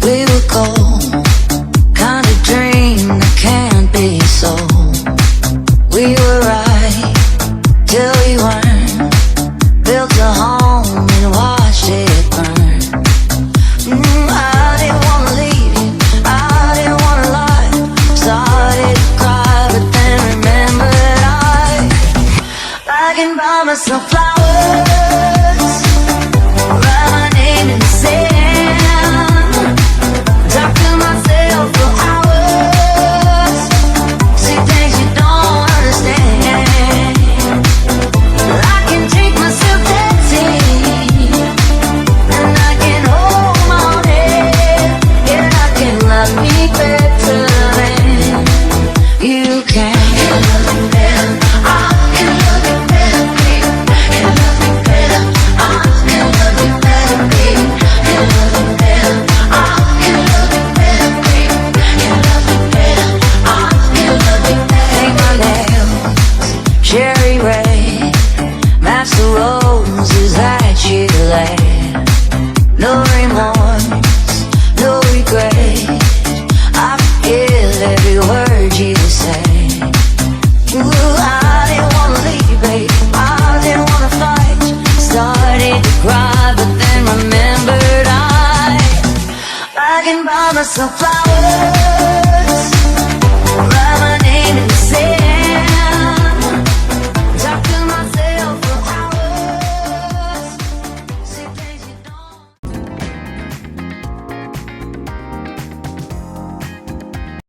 We were cold, kind of dream that can't be sold. We were right till we weren't. Built a home and watched it burn. I didn't wanna leave you, I didn't wanna lie. Started to cry, but then remembered I can buy myself flowers, write my name in the sand, talk to myself for hours, see things you don't understand. I can take myself dancing, and I can hold my own head, and I can love me better than you can. You love me better, I can love you better, baby. You love me better, I can love you better, baby. You love me better, I can love you better, baby. You love me better, I can love you better. Paint my nails cherry red, match the roses that you laid. No remorse, no regret, I forgive every word you say. Ooh, I didn't wanna leave, babe, I didn't wanna fight. Started to cry, but then remembered I can buy myself flowers,